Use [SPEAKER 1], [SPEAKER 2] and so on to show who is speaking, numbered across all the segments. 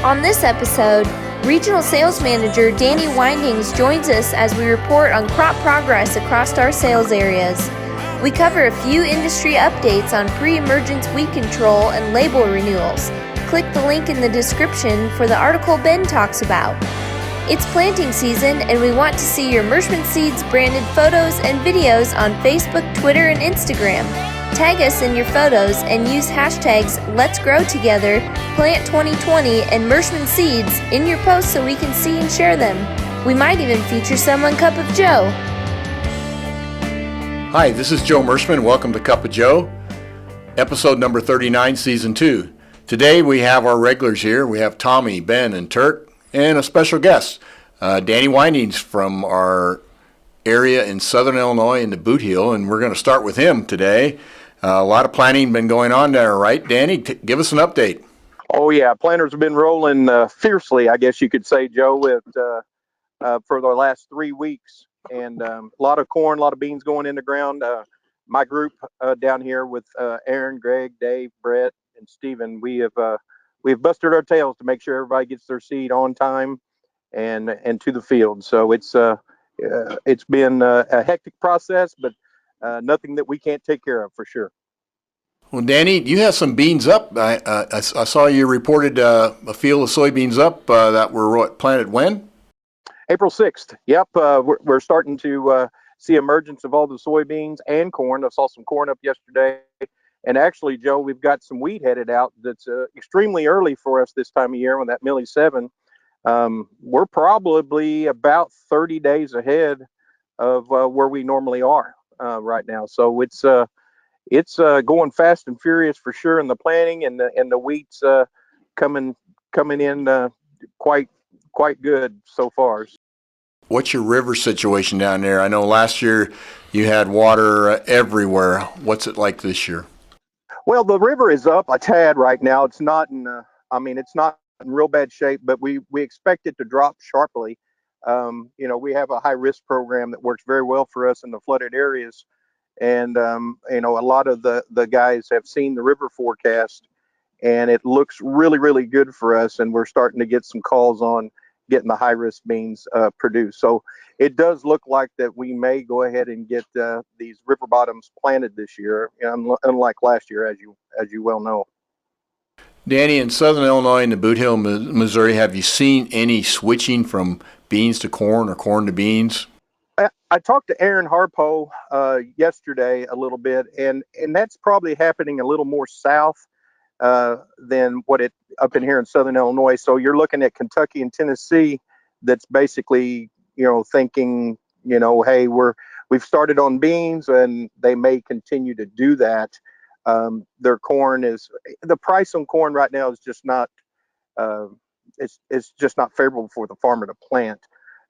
[SPEAKER 1] On this episode, Regional Sales Manager Danny Windings joins us as we report on crop progress across our sales areas. We cover a few industry updates on pre-emergence weed control and label renewals. Click the link in the description for the article Ben talks about. It's planting season, and we want to see your Mershman Seeds branded photos and videos on Facebook, Twitter, and Instagram. Tag us in your photos and use hashtags Let's Grow Together, Plant 2020, and Mershman Seeds in your posts so we can see and share them. We might even feature some on Cup of Joe.
[SPEAKER 2] Hi, this is Joe Mershman. Welcome to Cup of Joe, episode number 39, season 2. Today we have our regulars here. We have Tommy, Ben, and Turk, and a special guest, Danny Windings from our area in Southern Illinois in the Boot Heel, and we're going to start with him today. A lot of planning been going on there, right? Danny, give us an update.
[SPEAKER 3] Oh, yeah. Planters have been rolling fiercely, I guess you could say, Joe, for the last 3 weeks. And a lot of corn, a lot of beans going in the ground. My group down here with Aaron, Greg, Dave, Brett, and Steven, we've busted our tails to make sure everybody gets their seed on time and to the field. So it's been a hectic process, but nothing that we can't take care of for sure.
[SPEAKER 2] Well, Danny, you have some beans up. I saw you reported a field of soybeans up that were planted when?
[SPEAKER 3] April 6th. Yep. We're starting to see emergence of all the soybeans and corn. I saw some corn up yesterday. And actually, Joe, we've got some wheat headed out that's extremely early for us this time of year on that Millie 7. We're probably about 30 days ahead of where we normally are right now. So it's going fast and furious for sure in the planting, and the wheat's coming in quite good so far.
[SPEAKER 2] What's your river situation down there? I know last year you had water everywhere. What's it like this year? Well,
[SPEAKER 3] the river is up a tad right now. It's not it's not in real bad shape, but we expect it to drop sharply. We have a high risk program that works very well for us in the flooded areas. And, a lot of the guys have seen the river forecast, and it looks really, really good for us. And we're starting to get some calls on getting the high risk beans produced. So it does look like that we may go ahead and get these river bottoms planted this year, unlike last year, as you well know.
[SPEAKER 2] Danny, in Southern Illinois and the Boot Heel, Missouri, have you seen any switching from beans to corn or corn to beans?
[SPEAKER 3] I talked to Aaron Harpo yesterday a little bit, and that's probably happening a little more south than what it up in here in Southern Illinois. So you're looking at Kentucky and Tennessee that's basically, thinking, hey, we've started on beans, and they may continue to do that. Their corn the price on corn right now is just not it's just not favorable for the farmer to plant.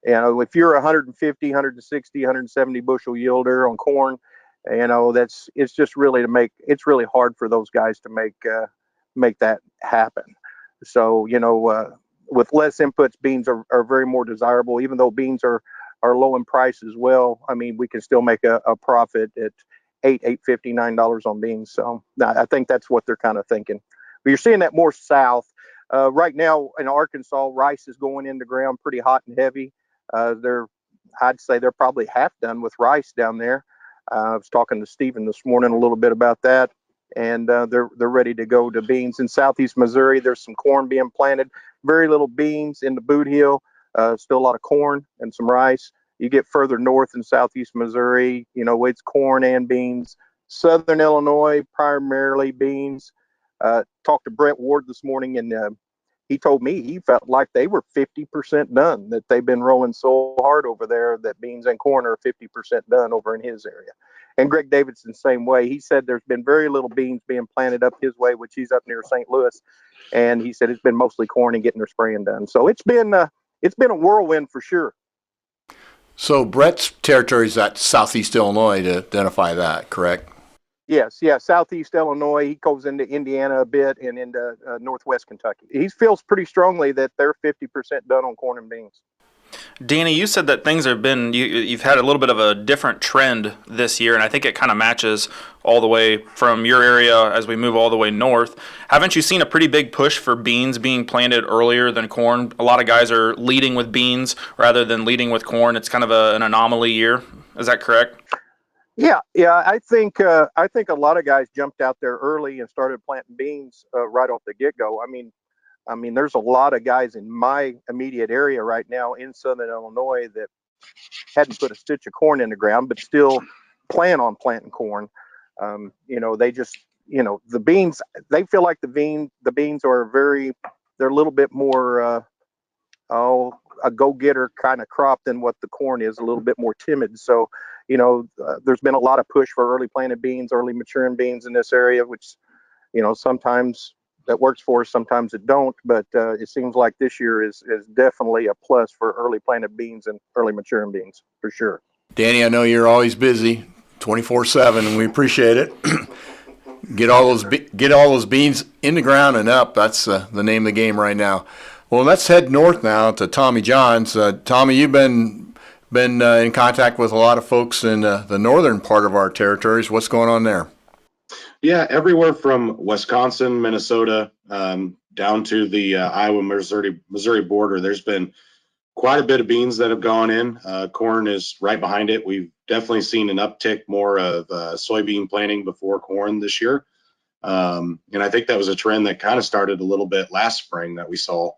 [SPEAKER 3] If you're 150, 160, 170 bushel yielder on corn, it's just really it's really hard for those guys to make that happen. So, with less inputs, beans are very more desirable, even though beans are low in price as well. I mean, we can still make a profit at $8.50, $9 on beans. So I think that's what they're kind of thinking. But you're seeing that more south. Right now in Arkansas, rice is going in the ground pretty hot and heavy. I'd say they're probably half done with rice down there. I was talking to Steven this morning a little bit about that, and they're ready to go to beans. In southeast Missouri, there's some corn being planted, very little beans in the Boot Heel, still a lot of corn and some rice. You get further north in southeast Missouri, it's corn and beans. Southern Illinois, primarily beans. Talked to Brett Ward this morning, and he told me he felt like they were 50% done, that they've been rolling so hard over there that beans and corn are 50% done over in his area. And Greg Davidson, same way. He said there's been very little beans being planted up his way, which he's up near St. Louis. And he said it's been mostly corn and getting their spraying done. So it's been a whirlwind for sure.
[SPEAKER 2] So Brett's territory is at southeast Illinois to identify that, correct?
[SPEAKER 3] Yes, southeast Illinois. He goes into Indiana a bit and into northwest Kentucky. He feels pretty strongly that they're 50% done on corn and beans.
[SPEAKER 4] Danny, you said that things have been, you've had a little bit of a different trend this year, and I think it kind of matches all the way from your area as we move all the way north. Haven't you seen a pretty big push for beans being planted earlier than corn? A lot of guys are leading with beans rather than leading with corn. It's kind of an anomaly year. Is that correct?
[SPEAKER 3] Yeah. I think a lot of guys jumped out there early and started planting beans right off the get-go. I mean, there's a lot of guys in my immediate area right now in Southern Illinois that hadn't put a stitch of corn in the ground, but still plan on planting corn. They just, the beans. They feel like the beans are they're a little bit more, a go-getter kind of crop than what the corn is. A little bit more timid. So, there's been a lot of push for early planted beans, early maturing beans in this area, which, sometimes that works for us, sometimes it don't. But it seems like this year is definitely a plus for early planted beans and early maturing beans for sure.
[SPEAKER 2] Danny, I know you're always busy, 24/7, and we appreciate it. Get all those beans in the ground and up. That's the name of the game right now. Well, let's head north now to Tommy Johns. Tommy, you've been in contact with a lot of folks in the northern part of our territories. What's going on there?
[SPEAKER 5] Yeah, everywhere from Wisconsin, Minnesota, down to the Iowa-Missouri border. There's been quite a bit of beans that have gone in. Corn is right behind it. We've definitely seen an uptick more of soybean planting before corn this year. And I think that was a trend that kind of started a little bit last spring that we saw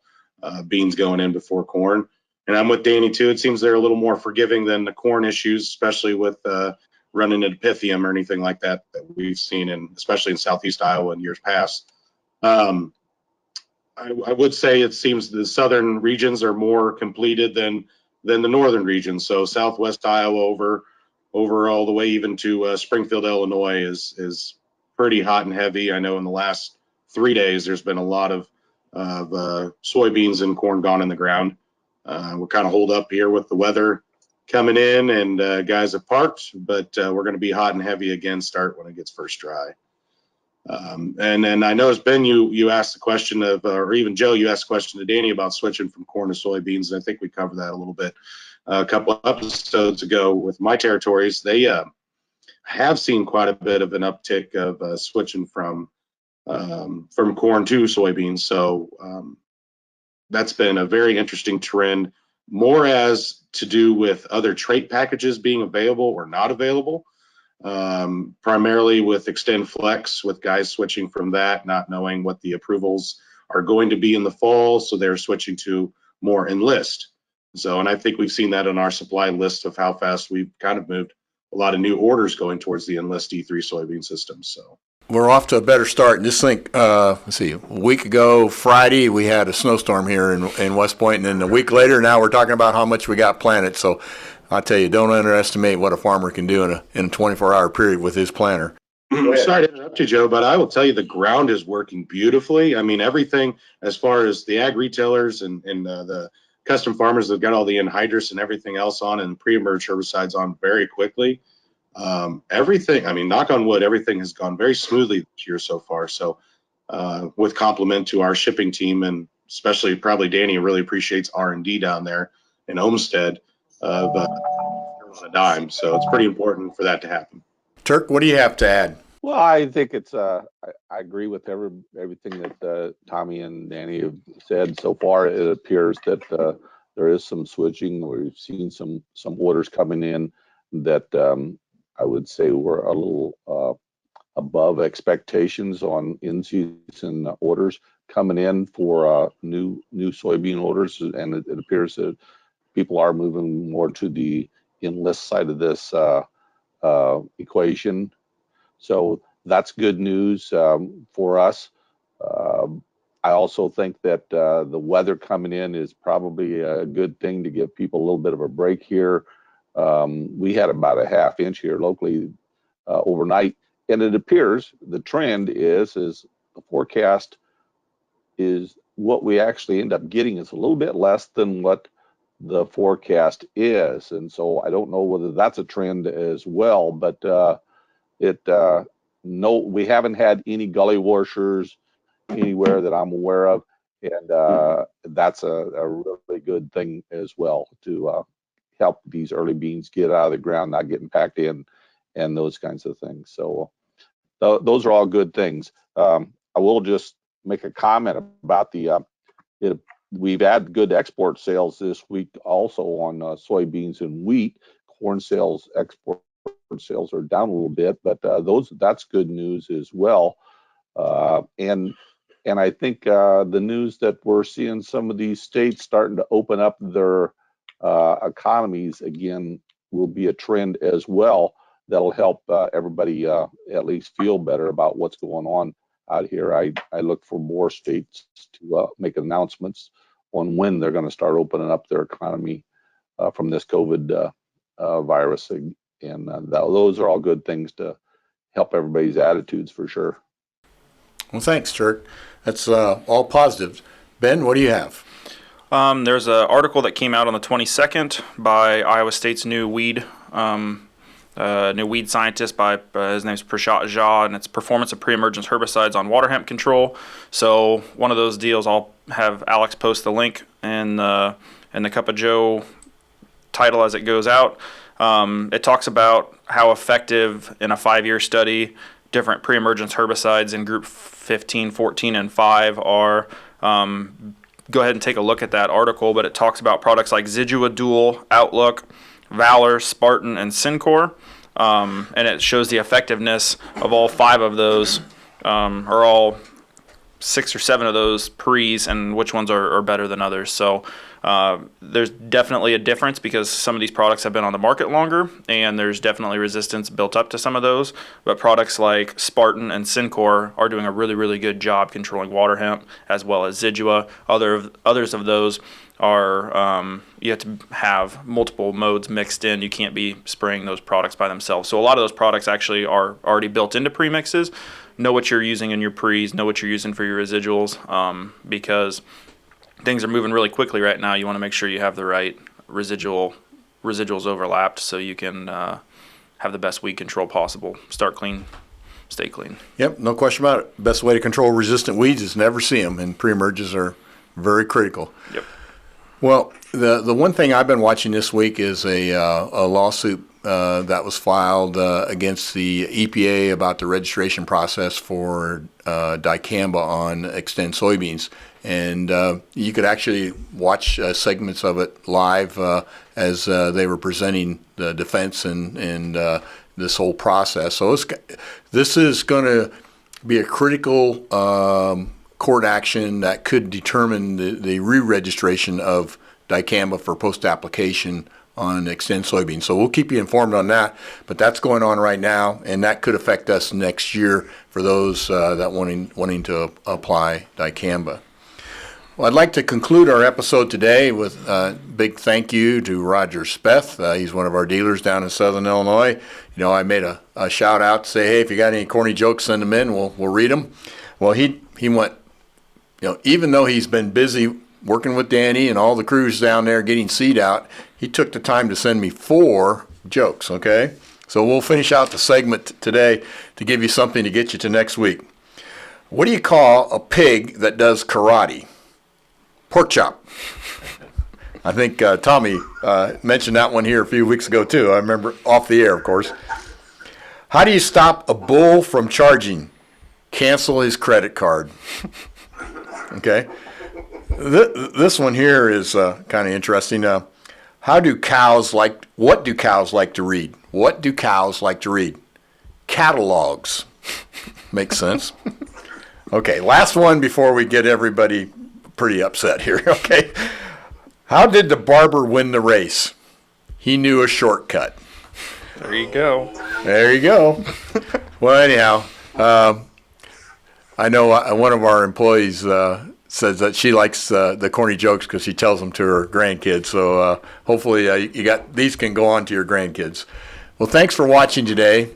[SPEAKER 5] beans going in before corn. And I'm with Danny too. It seems they're a little more forgiving than the corn issues, especially with running into Pythium or anything like that we've seen, especially in Southeast Iowa in years past. I would say it seems the southern regions are more completed than the northern regions. So Southwest Iowa over all the way even to Springfield, Illinois is pretty hot and heavy. I know in the last 3 days there's been a lot of soybeans and corn gone in the ground. We're kind of holed up here with the weather coming in, and guys have parked, but we're going to be hot and heavy again start when it gets first dry. And then I noticed, Ben, you asked the question of, or even Joe, you asked the question to Danny about switching from corn to soybeans. And I think we covered that a little bit a couple of episodes ago with my territories. They have seen quite a bit of an uptick of switching from corn to soybeans. So that's been a very interesting trend, more as to do with other trait packages being available or not available. Primarily with Extend Flex, with guys switching from that, not knowing what the approvals are going to be in the fall, so they're switching to more Enlist. So, and I think we've seen that on our supply list of how fast we've kind of moved a lot of new orders going towards the Enlist E3 soybean system. So
[SPEAKER 2] we're off to a better start. And just think, let's see, a week ago Friday we had a snowstorm here in West Point, and then a week later now we're talking about how much we got planted. So I tell you, don't underestimate what a farmer can do in a 24-hour period with his planter.
[SPEAKER 5] Sorry to interrupt you, Joe, but I will tell you the ground is working beautifully. I mean, everything as far as the ag retailers and the custom farmers that got all the anhydrous and everything else on and pre-emerge herbicides on very quickly. Everything, I mean, knock on wood, everything has gone very smoothly this year so far. So with compliment to our shipping team, and especially probably Danny really appreciates R&D down there in Olmsted. On a dime, so it's pretty important for that to happen.
[SPEAKER 2] Turk, what do you have to add?
[SPEAKER 6] Well, I think it's I agree with everything that Tommy and Danny have said so far. It appears that there is some switching. We've seen some orders coming in that I would say were a little above expectations on in-season orders coming in for new soybean orders, and it appears that people are moving more to the Enlist side of this equation. So that's good news for us. I also think that the weather coming in is probably a good thing to give people a little bit of a break here. We had about a half inch here locally overnight, and it appears the trend is the forecast is what we actually end up getting is a little bit less than what the forecast is. And so I don't know whether that's a trend as well, but no, we haven't had any gully washers anywhere that I'm aware of. And that's a really good thing as well to help these early beans get out of the ground, not getting packed in, and those kinds of things. So those are all good things. I will just make a comment about we've had good export sales this week also on soybeans and wheat. Corn sales, export sales are down a little bit, but that's good news as well. And I think the news that we're seeing some of these states starting to open up their economies again will be a trend as well. That'll help everybody at least feel better about what's going on out here. I look for more states to make announcements on when they're going to start opening up their economy from this COVID virus. And those are all good things to help everybody's attitudes for sure.
[SPEAKER 2] Well, thanks, Turk. That's all positive. Ben, what do you have?
[SPEAKER 4] There's an article that came out on the 22nd by Iowa State's new weed scientist by his name's Prashant Jha, and it's performance of pre-emergence herbicides on water hemp control. So one of those deals, I'll have Alex post the link in the Cup of Joe title as it goes out. It talks about how effective in a 5-year study different pre-emergence herbicides in group 15, 14, and 5 are. Go ahead and take a look at that article, but it talks about products like Zidua Dual, Outlook, Valor, Spartan, and Syncor, and it shows the effectiveness of all 5 of those, or all 6 or 7 of those pre's, and which ones are better than others. So there's definitely a difference because some of these products have been on the market longer, and there's definitely resistance built up to some of those. But products like Spartan and Syncor are doing a really, really good job controlling water hemp, as well as Zidua. Others of those are you have to have multiple modes mixed in. You can't be spraying those products by themselves. So a lot of those products actually are already built into premixes. Know what you're using in your pre's, know what you're using for your residuals, because things are moving really quickly right now. You want to make sure you have the right residuals overlapped so you can have the best weed control possible. Start clean, stay clean.
[SPEAKER 2] Yep, no question about it. Best way to control resistant weeds is never see them, and pre-emerges are very critical.
[SPEAKER 4] Yep.
[SPEAKER 2] Well, the one thing I've been watching this week is a lawsuit that was filed against the EPA about the registration process for dicamba on Xtend soybeans. And you could actually watch segments of it live as they were presenting the defense and this whole process. So this is going to be a critical court action that could determine the re-registration of dicamba for post-application on Xtend soybeans. So we'll keep you informed on that, but that's going on right now, and that could affect us next year for those that wanting to apply dicamba. Well, I'd like to conclude our episode today with a big thank you to Roger Speth. He's one of our dealers down in Southern Illinois. You know, I made a shout out to say, hey, if you got any corny jokes, send them in. We'll read them. Well, he went, you know, even though he's been busy working with Danny and all the crews down there getting seed out, he took the time to send me 4 jokes, okay? So we'll finish out the segment today to give you something to get you to next week. What do you call a pig that does karate? Pork chop. I think Tommy mentioned that one here a few weeks ago too. I remember off the air, of course. How do you stop a bull from charging? Cancel his credit card. Okay. This one here is kind of interesting. What do cows like to read? What do cows like to read? Catalogs. Makes sense. Okay, last one before we get everybody pretty upset here, okay? How did the barber win the race? He knew a shortcut.
[SPEAKER 4] There you go.
[SPEAKER 2] There you go. Well, anyhow, I know one of our employees says that she likes the corny jokes because she tells them to her grandkids. So hopefully these can go on to your grandkids. Well, thanks for watching today.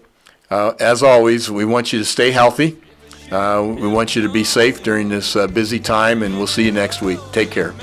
[SPEAKER 2] As always, we want you to stay healthy. We want you to be safe during this busy time, and we'll see you next week. Take care.